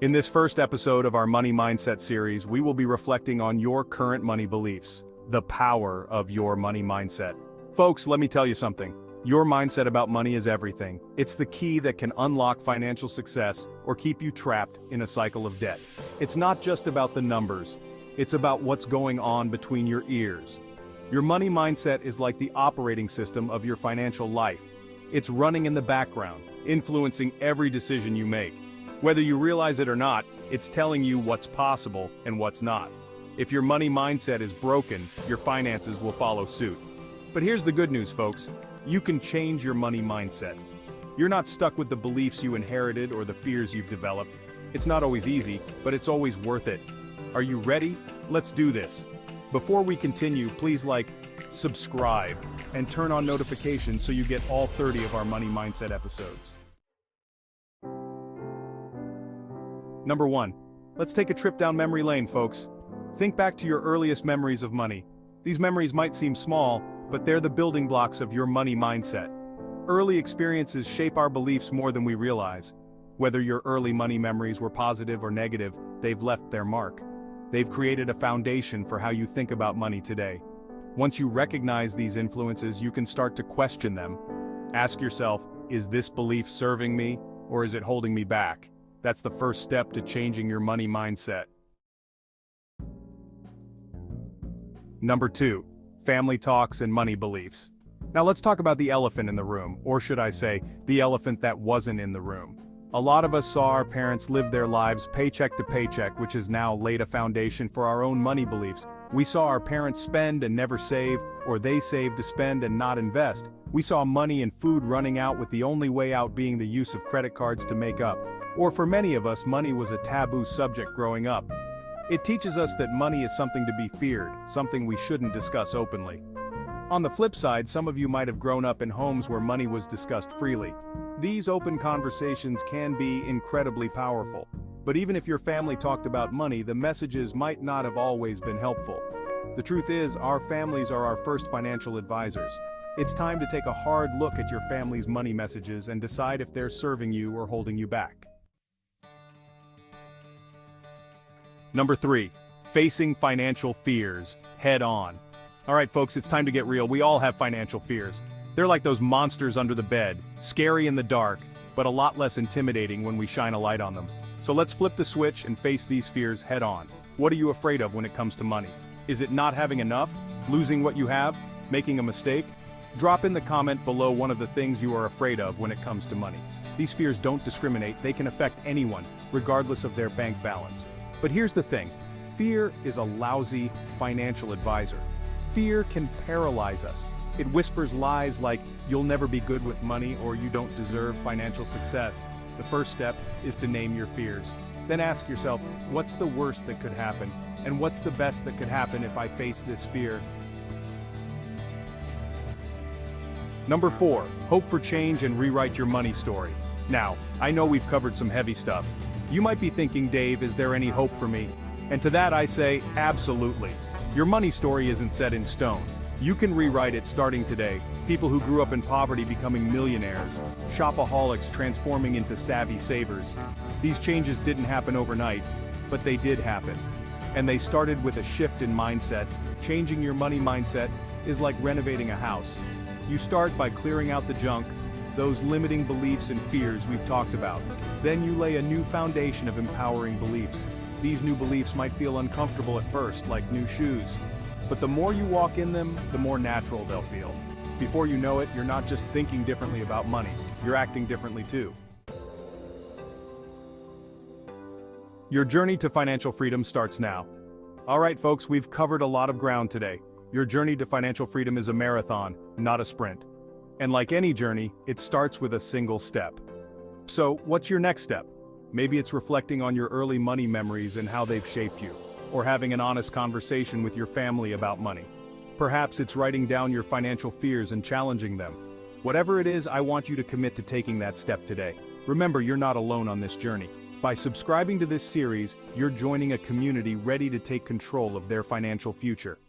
In this first episode of our Money Mindset series, we will be reflecting on your current money beliefs, the power of your money mindset. Folks, let me tell you something. Your mindset about money is everything. It's the key that can unlock financial success or keep you trapped in a cycle of debt. It's not just about the numbers. It's about what's going on between your ears. Your money mindset is like the operating system of your financial life. It's running in the background, influencing every decision you make. Whether you realize it or not, it's telling you what's possible and what's not. If your money mindset is broken, your finances will follow suit. But here's the good news, folks. You can change your money mindset. You're not stuck with the beliefs you inherited or the fears you've developed. It's not always easy, but it's always worth it. Are you ready? Let's do this. Before we continue, please subscribe, and turn on notifications so you get all 30 of our Money Mindset episodes. Number 1. Let's take a trip down memory lane, folks. Think back to your earliest memories of money. These memories might seem small, but they're the building blocks of your money mindset. Early experiences shape our beliefs more than we realize. Whether your early money memories were positive or negative, they've left their mark. They've created a foundation for how you think about money today. Once you recognize these influences, you can start to question them. Ask yourself, is this belief serving me, or is it holding me back? That's the first step to changing your money mindset. Number 2. Family talks and money beliefs. Now let's talk about the elephant in the room, or should I say, the elephant that wasn't in the room. A lot of us saw our parents live their lives paycheck to paycheck, which has now laid a foundation for our own money beliefs. We saw our parents spend and never save, or they save to spend and not invest. We saw money and food running out, with the only way out being the use of credit cards to make up. Or for many of us, money was a taboo subject growing up. It teaches us that money is something to be feared, something we shouldn't discuss openly. On the flip side, some of you might have grown up in homes where money was discussed freely. These open conversations can be incredibly powerful. But even if your family talked about money, the messages might not have always been helpful. The truth is, our families are our first financial advisors. It's time to take a hard look at your family's money messages and decide if they're serving you or holding you back. Number 3. Facing financial fears head on. All right, folks, it's time to get real. We all have financial fears. They're like those monsters under the bed, scary in the dark, but a lot less intimidating when we shine a light on them. So let's flip the switch and face these fears head on. What are you afraid of when it comes to money? Is it not having enough? Losing what you have? Making a mistake? Drop in the comment below one of the things you are afraid of when it comes to money. These fears don't discriminate. They can affect anyone, regardless of their bank balance. But here's the thing. Fear is a lousy financial advisor. Fear can paralyze us. It whispers lies like, you'll never be good with money or you don't deserve financial success. The first step is to name your fears. Then ask yourself, what's the worst that could happen? And what's the best that could happen if I face this fear? Number 4, hope for change and rewrite your money story. Now, I know we've covered some heavy stuff. You might be thinking, Dave, is there any hope for me? And to that I say, absolutely. Your money story isn't set in stone. You can rewrite it starting today. People who grew up in poverty becoming millionaires, shopaholics transforming into savvy savers. These changes didn't happen overnight, but they did happen. And they started with a shift in mindset. Changing your money mindset is like renovating a house. You start by clearing out the junk, those limiting beliefs and fears we've talked about. Then you lay a new foundation of empowering beliefs. These new beliefs might feel uncomfortable at first, like new shoes. But the more you walk in them, the more natural they'll feel. Before you know it, you're not just thinking differently about money, you're acting differently too. Your journey to financial freedom starts now. All right, folks, we've covered a lot of ground today. Your journey to financial freedom is a marathon, not a sprint. And like any journey, it starts with a single step. So, what's your next step? Maybe it's reflecting on your early money memories and how they've shaped you, or having an honest conversation with your family about money. Perhaps it's writing down your financial fears and challenging them. Whatever it is, I want you to commit to taking that step today. Remember, you're not alone on this journey. By subscribing to this series, you're joining a community ready to take control of their financial future.